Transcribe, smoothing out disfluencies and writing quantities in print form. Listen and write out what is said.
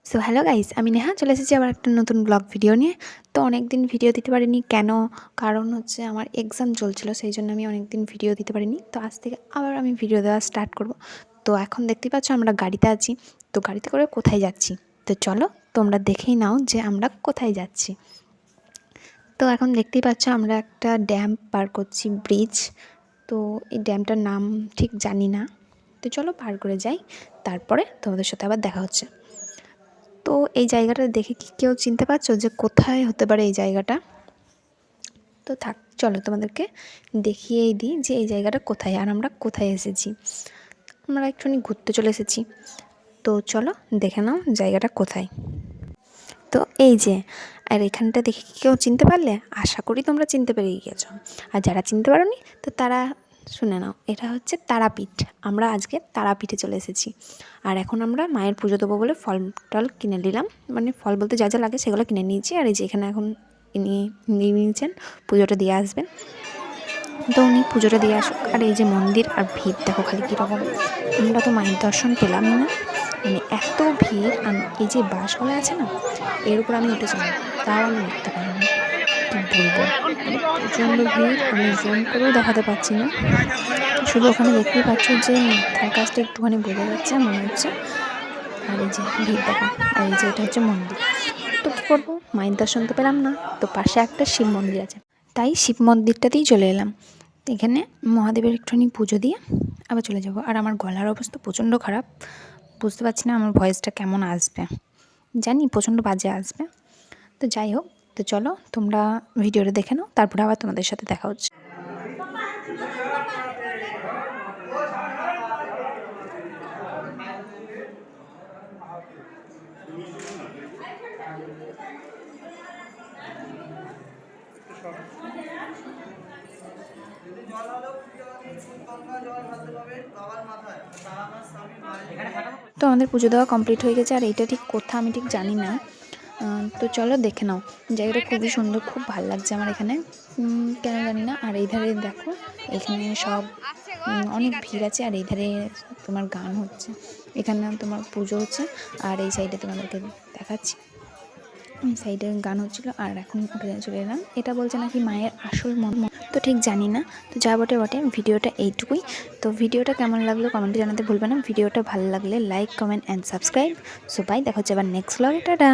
So hello guys, আমি নেহা চলে এসেছি আবার একটা নতুন ব্লগ ভিডিও নিয়ে। তো অনেক দিন ভিডিও দিতে পারিনি কেন? কারণ হচ্ছে আমার এক্সাম চলছিল, সেই জন্য আমি অনেক দিন ভিডিও দিতে পারিনি। তো আজ থেকে আবার আমি ভিডিও দেওয়া স্টার্ট করব। তো এখন দেখতেই পাচ্ছ আমরা গাড়িতে আছি। তো গাড়িতে করে কোথায় যাচ্ছি? তো চলো তোমরা দেখেই নাও যে আমরা কোথায় যাচ্ছি। তো এখন দেখতেই পাচ্ছ আমরা একটা ড্যাম পার করছি, ব্রিজ। তো এই ড্যামটার নাম ঠিক জানি না। তো চলো পার করে যাই, তারপরে তোমাদের সাথে আবার দেখা হচ্ছে। তো এই জায়গাটা দেখে কি কেউ চিনতে পারছো যে কোথায় হতে পারে এই জায়গাটা? তো থাক, চলো তোমাদেরকে দেখিয়েই দিই যে এই জায়গাটা কোথায় আর আমরা কোথায় এসেছি। আমরা একটুখানি ঘুরতে চলে এসেছি। তো চলো দেখে নাও জায়গাটা কোথায়। তো এই যে, আর এখানটা দেখে কি কেউ চিনতে পারলে? আশা করি তোমরা চিনতে পেরে গিয়েছো। আর যারা চিনতে পারোনি তো তারা শুনে নাও, এটা হচ্ছে তারাপীঠ। আমরা আজকে তারাপীঠে চলে এসেছি। আর এখন আমরা মায়ের পুজো দেবো বলে ফল টল কিনে নিলাম, মানে ফল বলতে যা যা লাগে সেগুলো কিনে নিয়েছি। আর এই যে এখানে এখন ইনি নিয়ে নিয়েছেন, পুজোটা দিয়ে আসবেন। তো উনি পুজোটা দিয়ে আসুক। আর এই যে মন্দির আর ভিড় দেখো খালি কীরকম। আমরা তো মায়ের দর্শন পেলামই না, মানে এত ভিড়। এই যে বাসগুলো আছে না, এর উপর আমি উঠেছিলাম, তাও আমি উঠতে পারিনি। কী বলবো, মানে প্রচণ্ড ভিড়, আমি জুম করেও দেখাতে পারছি না। শুধু ওখানে দেখতেই পাচ্ছ যে মাথার কাছটা একটুখানি বোঝা যাচ্ছে মনে হচ্ছে। আর এই যে ভিড় দেখো, আর এই যে এটা হচ্ছে মন্দির। তো কী করবো, মায়ের দর্শন তো পেলাম না। তো পাশে একটা শিব মন্দির আছে, তাই শিব মন্দিরটাতেই চলে এলাম। এখানে মহাদেবের একটুখানি পুজো দিয়ে আবার চলে যাব। আর আমার গলার অবস্থা প্রচণ্ড খারাপ, বুঝতে পারছি না আমার ভয়েসটা কেমন আসবে। জানি প্রচণ্ড বাজে আসবে। তো যাই হোক, তো চলো তোমরা ভিডিওটা দেখে নাও, তারপরে আবার তোমাদের সাথে দেখা হচ্ছে। তো আমাদের পুজো দেওয়া কমপ্লিট হয়ে গেছে। আর এইটা ঠিক কোথা আমি ঠিক জানি না। তো চলো দেখে নাও, জায়গাটা খুবই সুন্দর, খুব ভালো লাগছে আমার এখানে, কেন জানি না। আর এই ধারে দেখো, এখানে সব অনেক ভিড় আছে। আর এই ধারে তোমার গান হচ্ছে, এখানে তোমার পুজো হচ্ছে। আর এই সাইডে তোমাদেরকে দেখাচ্ছি, এই সাইডে গান হচ্ছিলো। আর এখন উঠে চলে এলাম। এটা বলছে নাকি মায়ের আসল মন, তো ঠিক জানি না। তো যা বটে বটে, ভিডিওটা এইটুকুই। তো ভিডিওটা কেমন লাগলো কমেন্টে জানাতে ভুলবে না। ভিডিওটা ভালো লাগলে like, comment and subscribe. So bye, দেখা হচ্ছে আবার নেক্সট ব্লগে। টাটা।